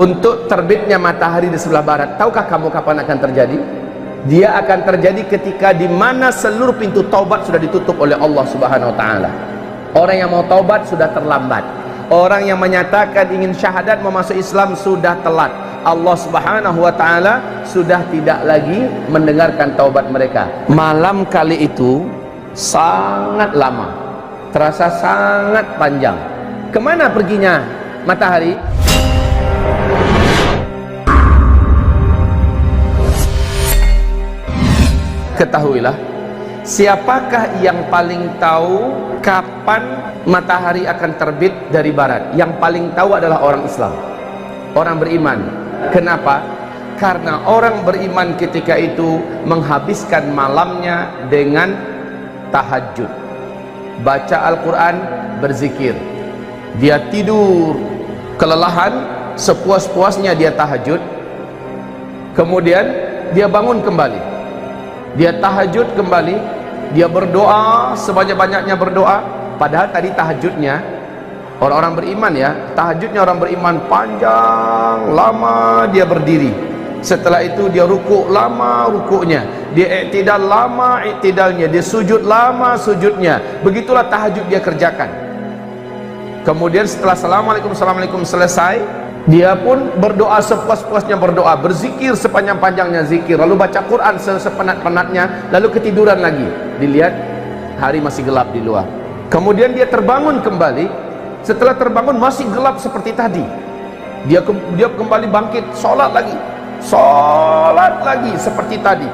untuk terbitnya matahari di sebelah barat. Tahukah kamu kapan akan terjadi? Dia akan terjadi ketika di mana seluruh pintu taubat sudah ditutup oleh Allah Subhanahu wa taala. Orang yang mau taubat sudah terlambat. Orang yang menyatakan ingin syahadat mau masuk Islam sudah telat. Allah Subhanahu wa taala sudah tidak lagi mendengarkan taubat mereka. Malam kali itu sangat lama, terasa sangat panjang. Kemana perginya matahari? Ketahuilah, siapakah yang paling tahu kapan matahari akan terbit dari barat? Yang paling tahu adalah orang Islam, orang beriman. Kenapa? Karena orang beriman ketika itu menghabiskan malamnya dengan tahajud, baca Al-Quran, berzikir. Dia tidur kelelahan, sepuas-puasnya dia tahajud, kemudian dia bangun kembali, dia tahajud kembali, dia berdoa sebanyak-banyaknya berdoa. Padahal tadi tahajudnya orang-orang beriman ya, tahajudnya orang beriman panjang, lama dia berdiri. Setelah itu dia rukuk, lama rukuknya, dia iktidal, lama iktidalnya, dia sujud, lama sujudnya. Begitulah tahajud dia kerjakan. Kemudian setelah assalamualaikum selesai, dia pun berdoa sepuas-puasnya berdoa, berzikir sepanjang-panjangnya zikir, lalu baca Quran sepenat-penatnya, lalu ketiduran lagi. Dilihat hari masih gelap di luar. Kemudian dia terbangun kembali. Setelah terbangun masih gelap seperti tadi. Dia kembali bangkit, sholat lagi seperti tadi.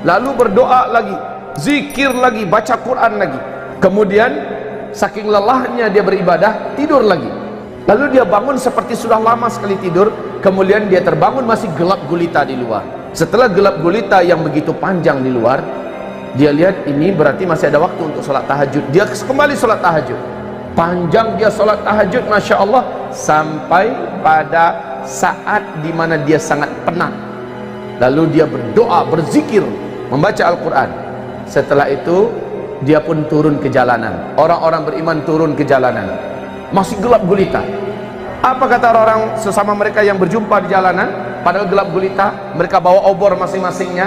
Lalu berdoa lagi, zikir lagi, baca Quran lagi. Kemudian saking lelahnya dia beribadah, tidur lagi. Lalu dia bangun seperti sudah lama sekali tidur. Kemudian dia terbangun masih gelap gulita di luar. Setelah gelap gulita yang begitu panjang di luar, dia lihat ini berarti masih ada waktu untuk sholat tahajud. Dia kembali sholat tahajud. Panjang dia sholat tahajud, Masya Allah, sampai pada saat dimana dia sangat penat. Lalu dia berdoa, berzikir, membaca Al-Quran. Setelah itu dia pun turun ke jalanan. Orang-orang beriman turun ke jalanan, masih gelap gulita. Apa kata orang sesama mereka yang berjumpa di jalanan? Padahal gelap gulita, mereka bawa obor masing-masingnya.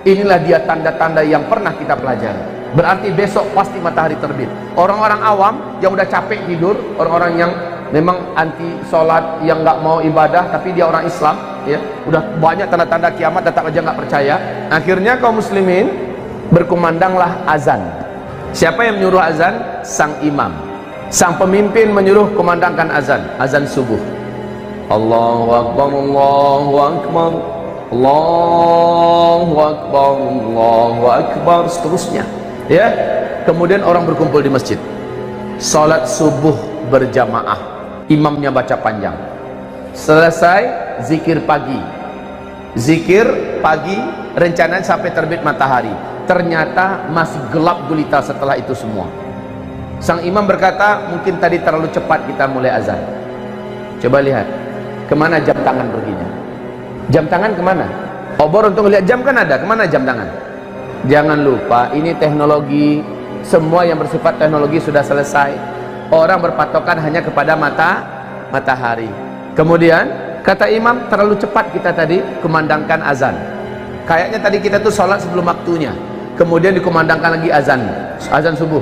Inilah dia tanda-tanda yang pernah kita pelajari. Berarti besok pasti matahari terbit. Orang-orang awam yang udah capek tidur, orang-orang yang memang anti sholat, yang nggak mau ibadah, tapi dia orang Islam, ya, udah banyak tanda-tanda kiamat, tetap aja nggak percaya. Akhirnya kaum muslimin berkumandanglah azan. Siapa yang menyuruh azan? Sang imam. Sang pemimpin menyuruh kumandangkan azan, azan subuh. Allahu Akbar, Allahu Akbar, Allahu Akbar, Allahu Akbar, seterusnya. Ya, kemudian orang berkumpul di masjid, salat subuh berjamaah, imamnya baca panjang. Selesai zikir pagi, rencananya sampai terbit matahari. Ternyata masih gelap gulita setelah itu semua. Sang imam berkata, mungkin tadi terlalu cepat kita mulai azan. Coba lihat, kemana jam tangan perginya? Jam tangan kemana? Obor untuk lihat jam kan ada, kemana jam tangan? Jangan lupa, ini teknologi, semua yang bersifat teknologi sudah selesai. Orang berpatokan hanya kepada matahari. Kemudian kata imam, terlalu cepat kita tadi kumandangkan azan. Kayaknya tadi kita tuh sholat sebelum waktunya. Kemudian dikumandangkan lagi azan subuh.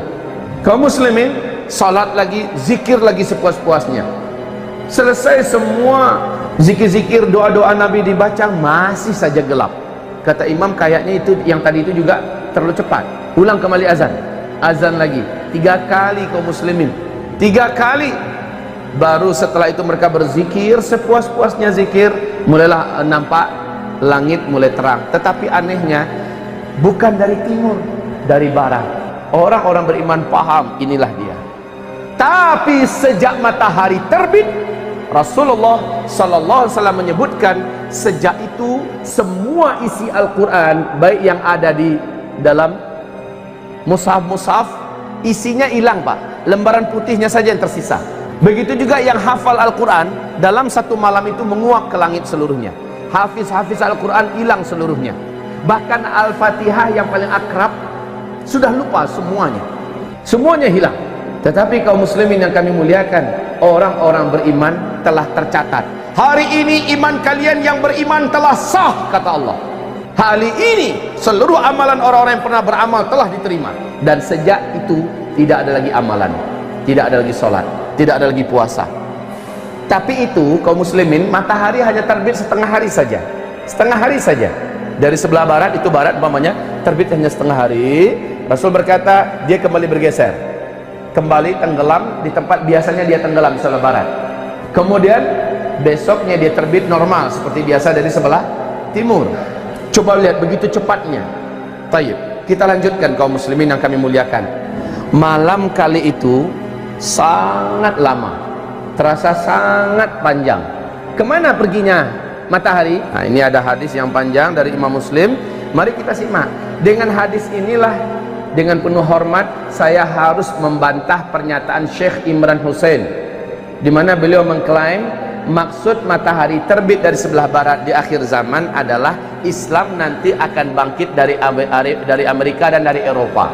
Kaum muslimin sholat lagi, zikir lagi sepuas-puasnya. Selesai semua zikir-zikir, doa-doa Nabi dibaca, masih saja gelap. Kata imam, kayaknya itu yang tadi itu juga terlalu cepat. Ulang kembali azan lagi 3 kali kaum muslimin, 3 kali. Baru setelah itu mereka berzikir sepuas-puasnya zikir, mulailah nampak langit mulai terang. Tetapi anehnya bukan dari timur, dari barat. Orang-orang beriman paham inilah dia. Tapi sejak matahari terbit, Rasulullah sallallahu alaihi wasallam menyebutkan, sejak itu semua isi Al-Quran, baik yang ada di dalam mushaf-mushaf, isinya hilang, Pak. Lembaran putihnya saja yang tersisa. Begitu juga yang hafal Al-Quran, dalam satu malam itu menguap ke langit seluruhnya. Hafiz-hafiz Al-Quran hilang seluruhnya. Bahkan Al-Fatihah yang paling akrab sudah lupa semuanya hilang. Tetapi kaum muslimin yang kami muliakan, orang-orang beriman telah tercatat Hari ini iman kalian yang beriman telah sah, kata Allah. Hari ini seluruh amalan orang-orang yang pernah beramal telah diterima. Dan sejak itu tidak ada lagi amalan, tidak ada lagi sholat, tidak ada lagi puasa. Tapi itu kaum muslimin, matahari hanya terbit setengah hari saja, setengah hari saja. Dari sebelah barat, itu barat umpamanya, terbit hanya setengah hari. Rasul berkata dia kembali bergeser, kembali tenggelam di tempat biasanya dia tenggelam di sebelah barat. Kemudian besoknya dia terbit normal seperti biasa dari sebelah timur. Coba lihat begitu cepatnya. Tayyib, kita lanjutkan kaum muslimin yang kami muliakan. Malam kali itu sangat lama, terasa sangat panjang. Kemana perginya matahari? Nah, ini ada hadis yang panjang dari Imam Muslim. Mari kita simak. Dengan hadis inilah, dengan penuh hormat saya harus membantah pernyataan Syekh Imran Hussein, di mana beliau mengklaim maksud matahari terbit dari sebelah barat di akhir zaman adalah Islam nanti akan bangkit dari Amerika dan dari Eropa.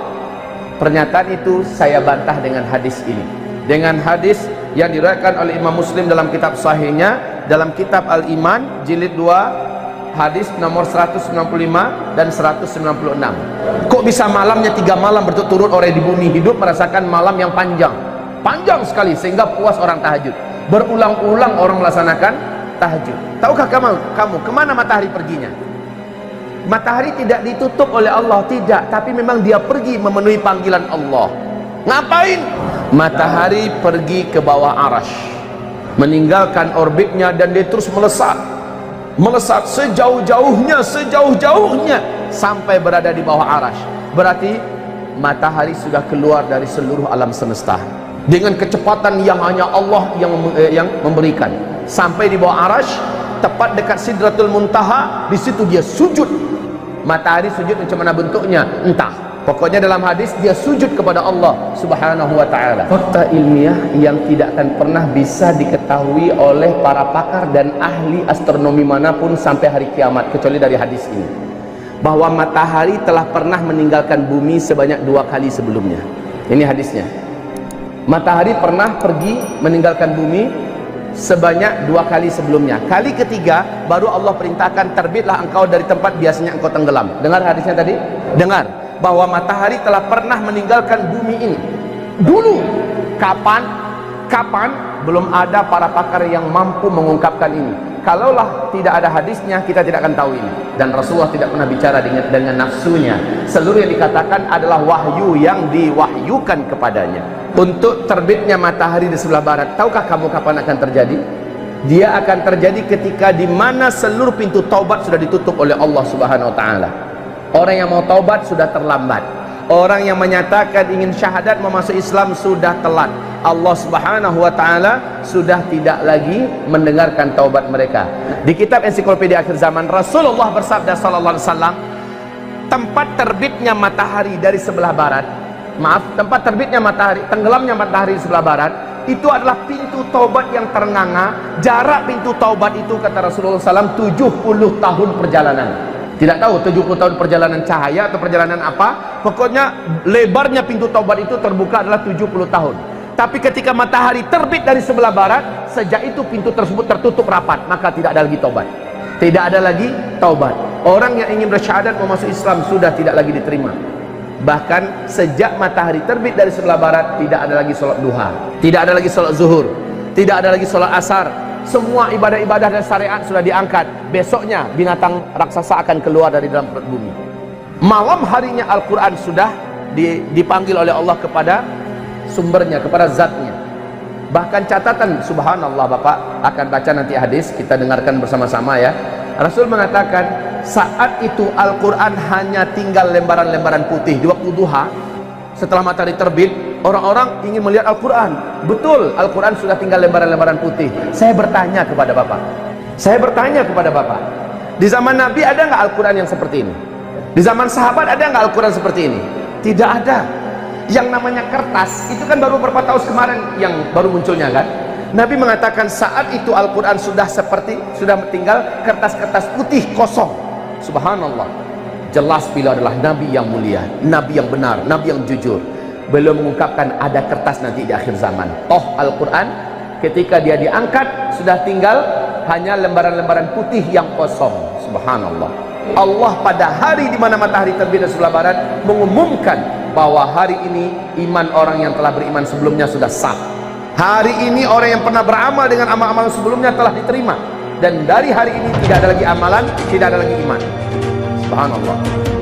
Pernyataan itu saya bantah dengan hadis ini, dengan hadis yang diriwayatkan oleh Imam Muslim dalam kitab sahihnya, dalam kitab Al-Iman jilid 2 hadis nomor 195 dan 196. Kok bisa malamnya 3 malam berturut-turut orang di bumi hidup merasakan malam yang panjang, panjang sekali sehingga puas orang tahajud. Berulang-ulang orang melaksanakan tahajud. Tahukah kamu kemana matahari perginya? Matahari tidak ditutup oleh Allah, tidak, tapi memang dia pergi memenuhi panggilan Allah. Ngapain? Matahari pergi ke bawah arash, meninggalkan orbitnya, dan dia terus melesat, melesat sejauh-jauhnya, sejauh-jauhnya sampai berada di bawah arash. Berarti matahari sudah keluar dari seluruh alam semesta dengan kecepatan yang hanya Allah yang memberikan, sampai di bawah arash, tepat dekat Sidratul Muntaha. Di situ dia sujud. Matahari sujud macam mana bentuknya entah, pokoknya dalam hadis dia sujud kepada Allah subhanahu wa ta'ala. Fakta ilmiah yang tidak akan pernah bisa diketahui oleh para pakar dan ahli astronomi manapun sampai hari kiamat, kecuali dari hadis ini, bahwa matahari telah pernah meninggalkan bumi sebanyak 2 kali sebelumnya. Ini hadisnya. Matahari pernah pergi meninggalkan bumi sebanyak 2 kali sebelumnya. Kali ketiga baru Allah perintahkan, terbitlah engkau dari tempat biasanya engkau tenggelam. Dengar hadisnya tadi? Dengar bahwa matahari telah pernah meninggalkan bumi ini dulu. Kapan? Belum ada para pakar yang mampu mengungkapkan ini. Kalaulah tidak ada hadisnya, kita tidak akan tahu ini. Dan Rasulullah tidak pernah bicara dengan nafsunya. Seluruh yang dikatakan adalah wahyu yang diwahyukan kepadanya. Untuk terbitnya matahari di sebelah barat, tahukah kamu kapan akan terjadi? Dia akan terjadi ketika di mana seluruh pintu taubat sudah ditutup oleh Allah Subhanahu wa taala. Orang yang mau taubat sudah terlambat. Orang yang menyatakan ingin syahadat memasuk Islam sudah telat. Allah Subhanahu wa taala sudah tidak lagi mendengarkan taubat mereka. Di kitab Ensiklopedia Akhir Zaman, Rasulullah bersabda sallallahu alaihi wasallam, tempat terbitnya matahari dari sebelah barat, tempat terbitnya matahari, tenggelamnya matahari di sebelah barat, itu adalah pintu taubat yang ternganga. Jarak pintu taubat itu, kata Rasulullah SAW, 70 tahun perjalanan. Tidak tahu 70 tahun perjalanan cahaya atau perjalanan apa, pokoknya lebarnya pintu taubat itu terbuka adalah 70 tahun. Tapi ketika matahari terbit dari sebelah barat, sejak itu pintu tersebut tertutup rapat, maka tidak ada lagi taubat. Tidak ada lagi taubat. Orang yang ingin bersyahadat memasuk Islam sudah tidak lagi diterima. Bahkan sejak matahari terbit dari sebelah barat, tidak ada lagi sholat duha, tidak ada lagi sholat zuhur, tidak ada lagi sholat asar. Semua ibadah-ibadah dan syariat sudah diangkat. Besoknya binatang raksasa akan keluar dari dalam perut bumi. Malam harinya Al-Quran sudah dipanggil oleh Allah kepada sumbernya, kepada zatnya. Bahkan catatan, subhanallah, Bapak akan baca nanti hadis, kita dengarkan bersama-sama ya. Rasul mengatakan saat itu Al-Quran hanya tinggal lembaran-lembaran putih. Di waktu duha, setelah matahari terbit, orang-orang ingin melihat Al-Quran. Betul, Al-Quran sudah tinggal lembaran-lembaran putih. Saya bertanya kepada Bapak, di zaman Nabi ada nggak Al-Quran yang seperti ini? Di zaman sahabat ada nggak Al-Quran seperti ini? Tidak ada. Yang namanya kertas itu kan baru beberapa tahun kemarin yang baru munculnya kan. Nabi mengatakan saat itu Al-Quran sudah tinggal kertas-kertas putih kosong. Subhanallah. Jelas beliau adalah Nabi yang mulia, Nabi yang benar, Nabi yang jujur. Beliau mengungkapkan ada kertas nanti di akhir zaman. Toh Al-Quran ketika dia diangkat sudah tinggal hanya lembaran-lembaran putih yang kosong. Subhanallah. Allah pada hari di mana matahari terbit dari sebelah barat mengumumkan bahwa hari ini iman orang yang telah beriman sebelumnya sudah sah. Hari ini orang yang pernah beramal dengan amal-amal sebelumnya telah diterima, dan dari hari ini tidak ada lagi amalan, tidak ada lagi iman. Subhanallah.